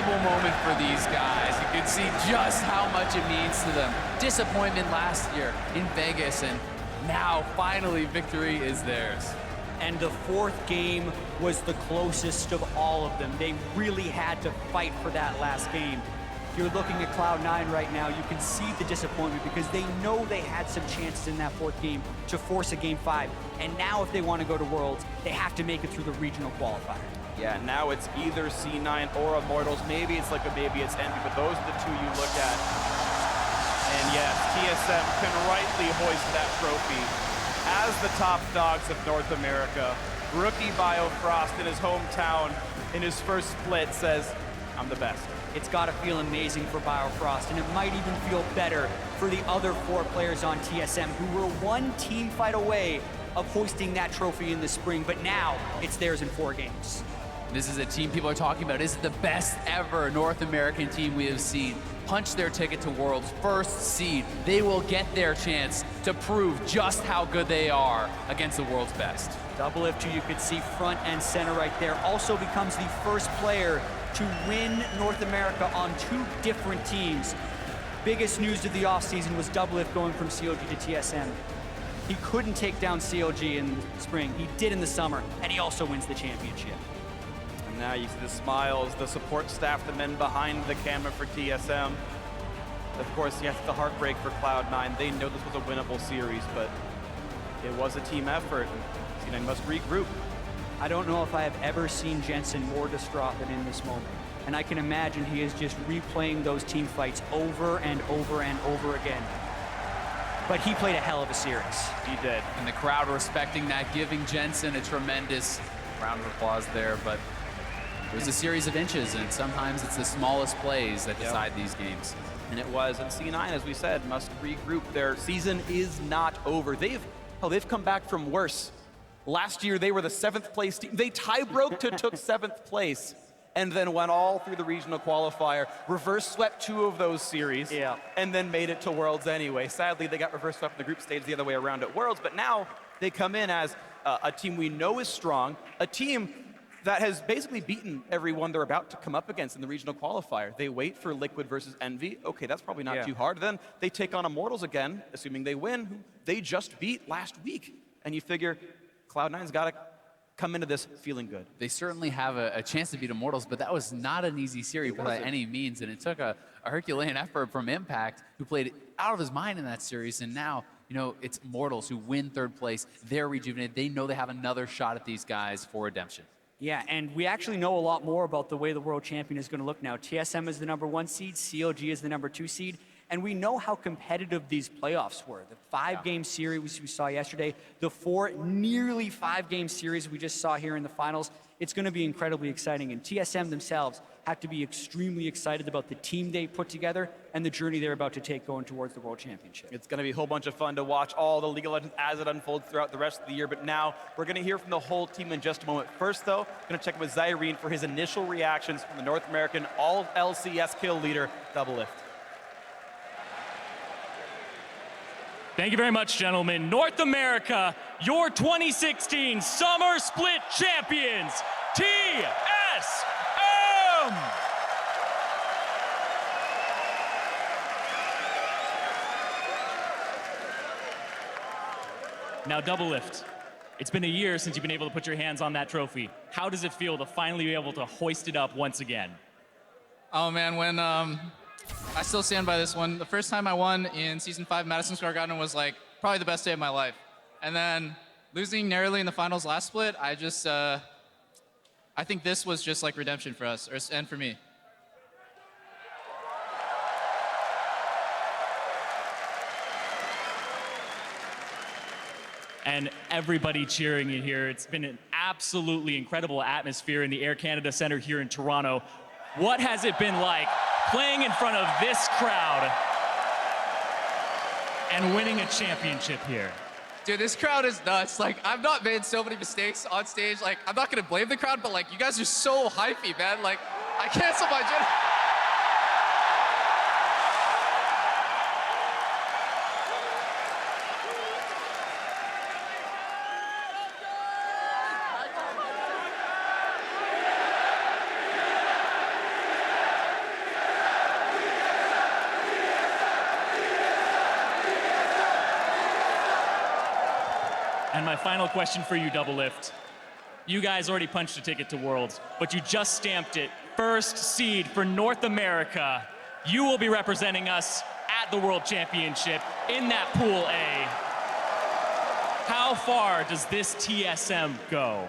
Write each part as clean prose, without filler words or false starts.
unforgettable moment for these guys. You can see just how much it means to them. Disappointment last year in Vegas, and now finally victory is theirs. And the fourth game was the closest of all of them. They really had to fight for that last game. If you're looking at Cloud9 right now, you can see the disappointment because they know they had some chances in that fourth game to force a Game 5. And now if they want to go to Worlds, they have to make it through the regional qualifier. Yeah, now it's either C9 or Immortals. Maybe it's Liquid, maybe it's Envy, but those are the two you look at. And yes, TSM can rightly hoist that trophy as the top dogs of North America. Rookie Biofrost in his hometown in his first split says, I'm the best. It's got to feel amazing for Biofrost, and it might even feel better for the other 4 players on TSM who were one team fight away of hoisting that trophy in the spring, but now it's theirs in 4 games. This is a team people are talking about. This is the best ever North American team we have seen. Punch their ticket to Worlds, first seed. They will get their chance to prove just how good they are against the world's best. Doublelift, who you could see front and center right there, also becomes the first player to win North America on 2 different teams. Biggest news of the offseason was Doublelift going from CLG to TSM. He couldn't take down CLG in the spring. He did in the summer, and he also wins the championship. And now you see the smiles, the support staff, the men behind the camera for TSM. Of course, yes, the heartbreak for Cloud9. They know this was a winnable series, but it was a team effort. C9 must regroup. I don't know if I have ever seen Jensen more distraught than in this moment. And I can imagine he is just replaying those team fights over and over and over again. But he played a hell of a series. He did. And the crowd respecting that, giving Jensen a tremendous round of applause there. But it was a series of inches, and sometimes it's the smallest plays that decide these games. And it was. And C9, as we said, must regroup. Their season is not over. They've come back from worse. Last year, they were the 7th place team. They tie-broke to took 7th place and then went all through the regional qualifier, reverse swept 2 of those series, and then made it to Worlds anyway. Sadly, they got reverse swept in the group stage the other way around at Worlds, but now they come in as a team we know is strong, a team that has basically beaten everyone they're about to come up against in the regional qualifier. They wait for Liquid versus Envy. Okay, that's probably not too hard. Then they take on Immortals again, assuming they win, who they just beat last week. And you figure, Cloud9's got to come into this feeling good. They certainly have a chance to beat Immortals, but that was not an easy series by any means, and it took a Herculean effort from Impact, who played out of his mind in that series, and now, you know, it's Immortals who win 3rd place. They're rejuvenated. They know they have another shot at these guys for redemption. Yeah, and we actually know a lot more about the way the world champion is going to look now. TSM is the #1 seed, CLG is the #2 seed, and we know how competitive these playoffs were. The 5-game series we saw yesterday, the 4 nearly 5-game series we just saw here in the finals. It's going to be incredibly exciting, and TSM themselves have to be extremely excited about the team they put together and the journey they're about to take going towards the World Championship. It's going to be a whole bunch of fun to watch all the League of Legends as it unfolds throughout the rest of the year, but now we're going to hear from the whole team in just a moment. First, though, going to check in with Zyrene for his initial reactions from the North American all LCS kill leader, Doublelift. Thank you very much, gentlemen. North America, your 2016 Summer Split Champions, TSM! Now, Doublelift, it's been a year since you've been able to put your hands on that trophy. How does it feel to finally be able to hoist it up once again? Oh man, when I still stand by this one. The first time I won in Season 5 Madison Square Garden was like probably the best day of my life. And then losing narrowly in the finals last split, I think this was just like redemption for us, and for me. And everybody cheering you here. It's been an absolutely incredible atmosphere in the Air Canada Centre here in Toronto. What has it been like playing in front of this crowd and winning a championship here? Dude, this crowd is nuts. Like, I've not made so many mistakes on stage. Like, I'm not gonna blame the crowd, but like, you guys are so hypey, man. Like, I canceled my gym. And my final question for you, Doublelift. You guys already punched a ticket to Worlds, but you just stamped it. First seed for North America. You will be representing us at the World Championship in that Pool A. How far does this TSM go?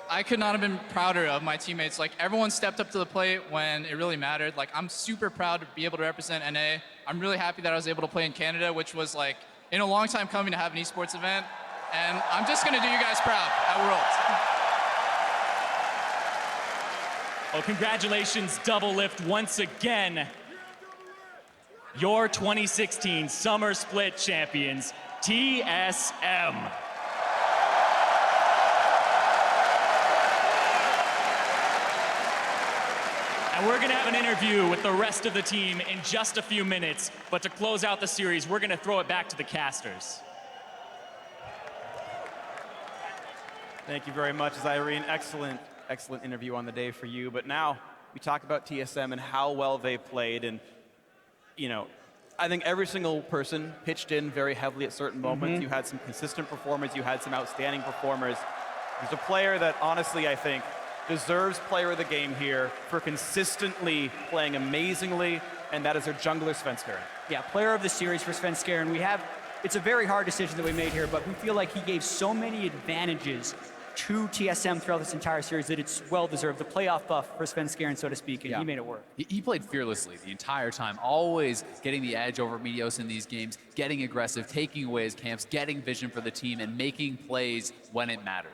I could not have been prouder of my teammates. Like, everyone stepped up to the plate when it really mattered. Like, I'm super proud to be able to represent NA. I'm really happy that I was able to play in Canada, which was like in a long time coming to have an esports event. And I'm just gonna do you guys proud at Worlds. Well, congratulations, Doublelift, once again. Your 2016 Summer Split champions, TSM. And we're gonna have an interview with the rest of the team in just a few minutes, but to close out the series, we're gonna throw it back to the casters. Thank you very much, Irene. Excellent interview on the day for you. But now we talk about TSM and how well they played. And, you know, I think every single person pitched in very heavily at certain moments. You had some consistent performers. You had some outstanding performers. There's a player that honestly, I think, deserves player of the game here for consistently playing amazingly, and that is their jungler, Svenskeren. Yeah, player of the series for Svenskeren. It's a very hard decision that we made here, but we feel like he gave so many advantages to TSM throughout this entire series that it's well-deserved. The playoff buff for Svenskeren, so to speak, and he made it work. He played fearlessly the entire time, always getting the edge over Meteos in these games, getting aggressive, taking away his camps, getting vision for the team, and making plays when it mattered.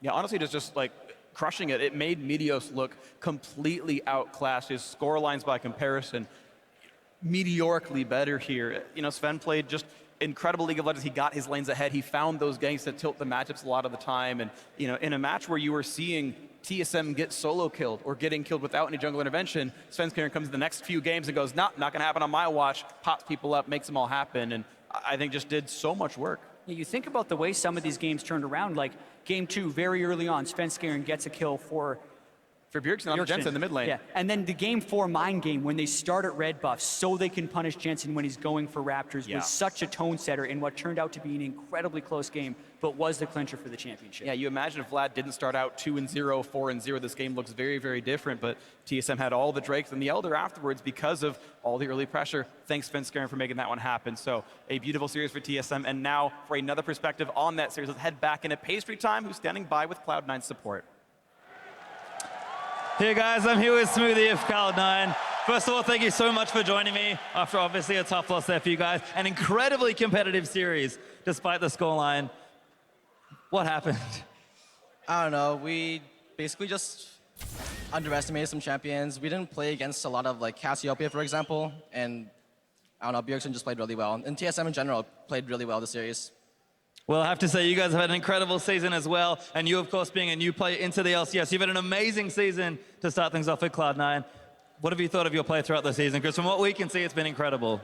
Yeah, honestly, just like crushing it. It made Meteos look completely outclassed. His score lines by comparison, meteorically better here. You know, Sven played just incredible League of Legends. He got his lanes ahead. He found those ganks that tilt the matchups a lot of the time. And, you know, in a match where you were seeing TSM get solo killed or getting killed without any jungle intervention, Svenskeren comes in the next few games and goes, nah, not going to happen on my watch, pops people up, makes them all happen. And I think just did so much work. Yeah, you think about the way some of these games turned around, like game 2, very early on, Svenskeren gets a kill for Bjergsen on Jensen in the mid lane. Yeah, and then the game 4 mind game, when they start at red buff so they can punish Jensen when he's going for Raptors, was such a tone setter in what turned out to be an incredibly close game, but was the clincher for the championship. Yeah, you imagine if Vlad didn't start out 2-0, 4-0, this game looks very, very different, but TSM had all the Drakes and the Elder afterwards because of all the early pressure. Thanks, Svenskeren, for making that one happen. So a beautiful series for TSM, and now for another perspective on that series, let's head back into Pastry Time, who's standing by with Cloud9 support. Hey guys, I'm here with Smoothie of Cloud9. First of all, thank you so much for joining me after obviously a tough loss there for you guys. An incredibly competitive series, despite the scoreline. What happened? I don't know. We basically just underestimated some champions. We didn't play against a lot of like Cassiopeia, for example, and I don't know, Bjergsen just played really well. And TSM in general played really well this series. Well, I have to say, you guys have had an incredible season as well, and you, of course, being a new player into the LCS, you've had an amazing season to start things off at Cloud9. What have you thought of your play throughout the season? Because from what we can see, it's been incredible.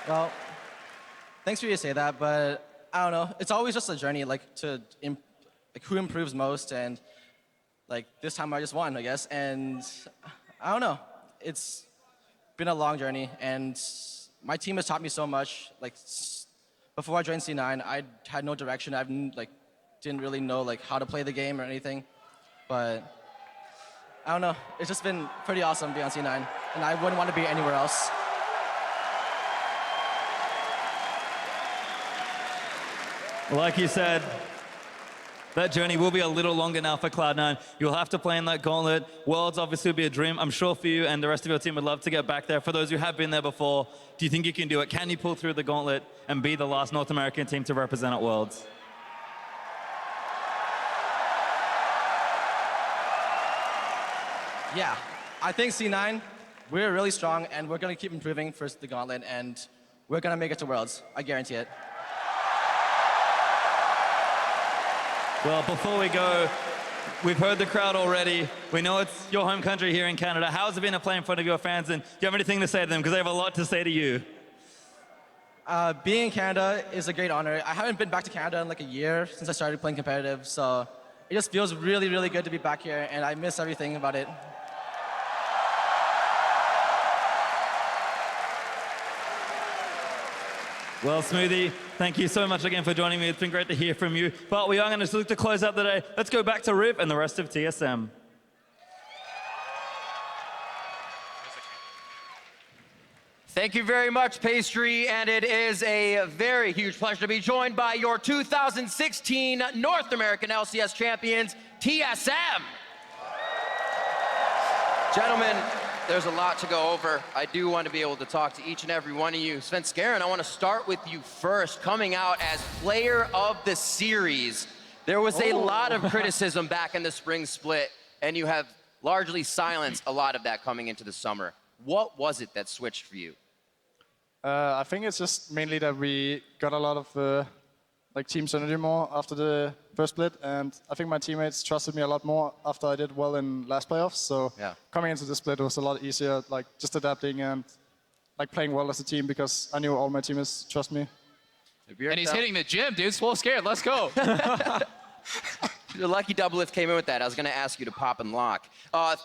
Well, thanks for you to say that, but I don't know. It's always just a journey, like who improves most, and like this time I just won, I guess, and I don't know. It's been a long journey, and my team has taught me so much. Like before I joined C9, I had no direction. I didn't really know like how to play the game or anything, but I don't know. It's just been pretty awesome being on C9, and I wouldn't want to be anywhere else. Like you said, that journey will be a little longer now for Cloud9. You'll have to play in that gauntlet. Worlds obviously will be a dream, I'm sure, for you, and the rest of your team would love to get back there. For those who have been there before, do you think you can do it? Can you pull through the gauntlet and be the last North American team to represent at Worlds? Yeah, I think C9, we're really strong, and we're going to keep improving for the gauntlet, and we're going to make it to Worlds. I guarantee it. Well, before we go, we've heard the crowd already. We know it's your home country here in Canada. How's it been to play in front of your fans? And do you have anything to say to them? Because they have a lot to say to you. Being in Canada is a great honor. I haven't been back to Canada in like a year since I started playing competitive, so it just feels really, really good to be back here, and I miss everything about it. Well, Smoothie, thank you so much again for joining me. It's been great to hear from you. But we are going to look to close out the day. Let's go back to Riv and the rest of TSM. Thank you very much, Pastry, and it is a very huge pleasure to be joined by your 2016 North American LCS champions, TSM. Gentlemen, there's a lot to go over. I do want to be able to talk to each and every one of you. Svenskeren, I want to start with you first, coming out as player of the series. There was a lot of criticism back in the spring split, and you have largely silenced a lot of that coming into the summer. What was it that switched for you? I think it's just mainly that we got a lot of team synergy more after the first split, and I think my teammates trusted me a lot more after I did well in last playoffs. So coming into the split was a lot easier, like just adapting and like playing well as a team because I knew all my teammates trust me. And he's hitting the gym, dude. Svenskeren, let's go. The lucky Doublelift came in with that. I was going to ask you to pop and lock.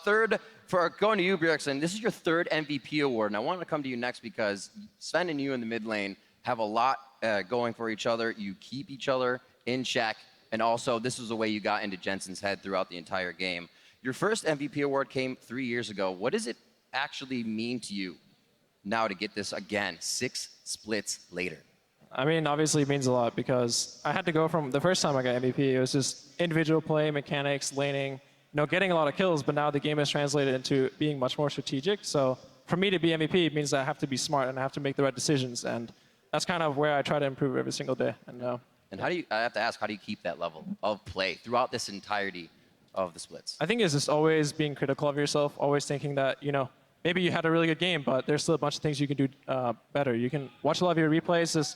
Third, for going to you, Bjergsen, this is your third MVP award, and I wanted to come to you next because Sven and you in the mid lane have a lot going for each other. You keep each other in check, and also this was the way you got into Jensen's head throughout the entire game. Your first MVP award came 3 years ago. What does it actually mean to you now to get this again, 6 splits later? I mean, obviously it means a lot because I had to go from the first time I got MVP, it was just individual play, mechanics, laning, getting a lot of kills, but now the game has translated into being much more strategic. So for me to be MVP, it means that I have to be smart and I have to make the right decisions. And that's kind of where I try to improve every single day. And how do you, I have to ask, how do you keep that level of play throughout this entirety of the splits? I think it's just always being critical of yourself, always thinking that, maybe you had a really good game, but there's still a bunch of things you can do better. You can watch a lot of your replays.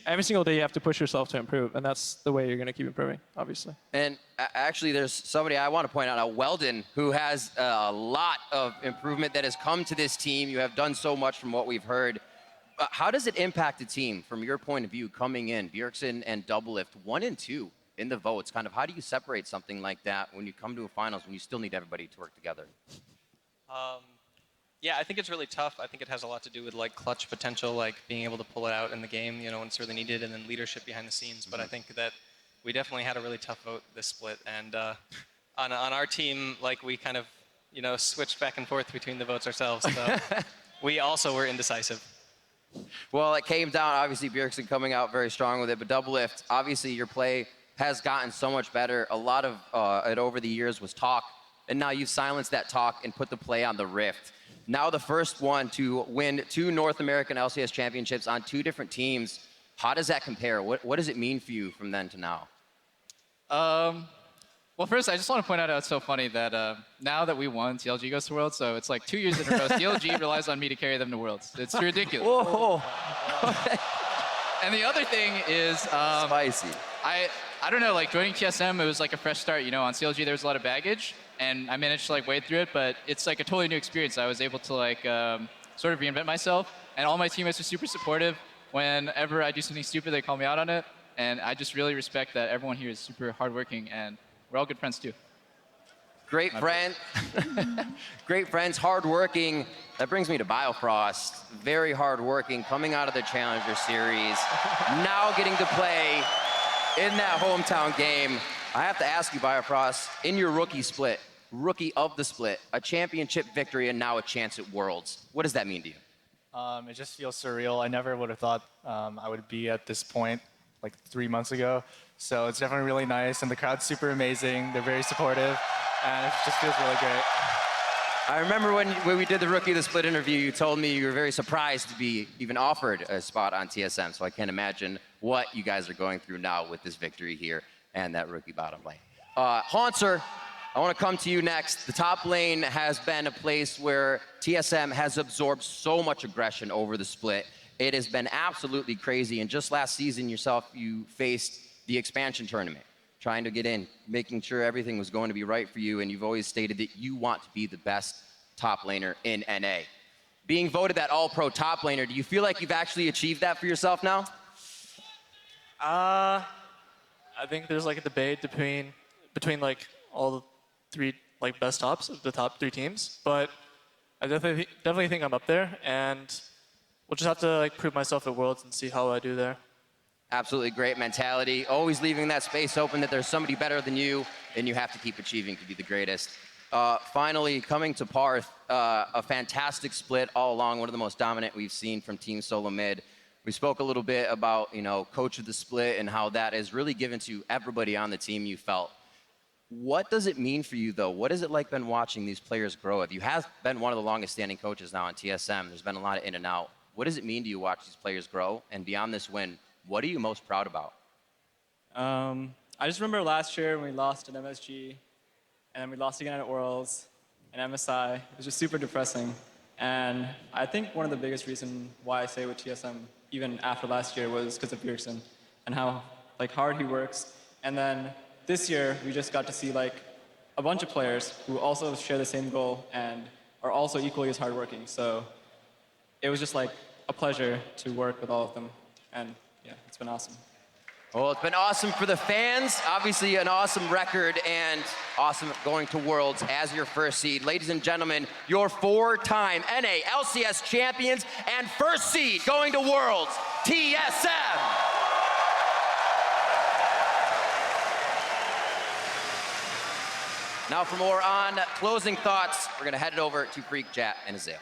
Every single day you have to push yourself to improve, and that's the way you're going to keep improving, obviously. And actually, there's somebody I want to point out, Weldon, who has a lot of improvement that has come to this team. You have done so much from what we've heard. How does it impact the team from your point of view coming in, Bjergsen and Doublelift, 1 and 2 in the votes? Kind of how do you separate something like that when you come to a finals when you still need everybody to work together? Yeah, I think it's really tough. I think it has a lot to do with clutch potential, being able to pull it out in the game, when it's really needed, and then leadership behind the scenes. But I think that we definitely had a really tough vote this split. And on our team, we kind of, switched back and forth between the votes ourselves. So we also were indecisive. Well, it came down, obviously, Bjergsen coming out very strong with it. But Doublelift, obviously, your play has gotten so much better. A lot of it over the years was talk. And now you've silenced that talk and put the play on the Rift. Now the first one to win 2 North American LCS championships on 2 different teams. How does that compare? What does it mean for you from then to now? Well, first, I just want to point out how it's so funny that now that we won, TLG goes to Worlds, so it's 2 years in a row. TLG relies on me to carry them to Worlds. It's ridiculous. Whoa. And the other thing is... spicy. I don't know, joining TSM, it was a fresh start. On CLG, there was a lot of baggage, and I managed to wade through it, but it's a totally new experience. I was able to sort of reinvent myself, and all my teammates are super supportive. Whenever I do something stupid, they call me out on it, and I just really respect that everyone here is super hardworking, and we're all good friends too. Great friend. Great friends, hardworking. That brings me to Biofrost. Very hardworking, coming out of the Challenger Series, now getting to play in that hometown game. I have to ask you, Biofrost, in your rookie split, rookie of the split, a championship victory and now a chance at Worlds. What does that mean to you? It just feels surreal. I never would have thought I would be at this point 3 months ago. So it's definitely really nice, and the crowd's super amazing. They're very supportive, and it just feels really great. I remember when we did the Rookie of the Split interview, you told me you were very surprised to be even offered a spot on TSM, so I can't imagine what you guys are going through now with this victory here and that rookie bottom lane. Hauntzer, I want to come to you next. The top lane has been a place where TSM has absorbed so much aggression over the split. It has been absolutely crazy, and just last season yourself, you faced the expansion tournament, trying to get in, making sure everything was going to be right for you, and you've always stated that you want to be the best top laner in NA. Being voted that all-pro top laner, do you feel like you've actually achieved that for yourself now? I think there's a debate between between like all the three like best tops of the top 3 teams, but I definitely think I'm up there, and we'll just have to like prove myself at Worlds and see how I do there. Absolutely great mentality. Always leaving that space open that there's somebody better than you, and you have to keep achieving to be the greatest. Finally, coming to Parth, a fantastic split all along, one of the most dominant we've seen from Team SOLOMID. We spoke a little bit about, coach of the split and how that is really given to everybody on the team, you felt. What does it mean for you, though? What is it like been watching these players grow? You have been one of the longest standing coaches now on TSM. There's been a lot of in and out. What does it mean to you watch these players grow? And beyond this win, what are you most proud about? I just remember last year when we lost at MSG, and then we lost again at Worlds and MSI. It was just super depressing. And I think one of the biggest reasons why I stayed with TSM even after last year was because of Bjergsen and how hard he works. And then this year we just got to see a bunch of players who also share the same goal and are also equally as hardworking. So it was just a pleasure to work with all of them. And yeah, it's been awesome. Well, it's been awesome for the fans. Obviously, an awesome record and awesome going to Worlds as your first seed. Ladies and gentlemen, your 4-time NA LCS champions and first seed going to Worlds, TSM. Now for more on closing thoughts, we're going to head it over to Freak, Jat, and Azale.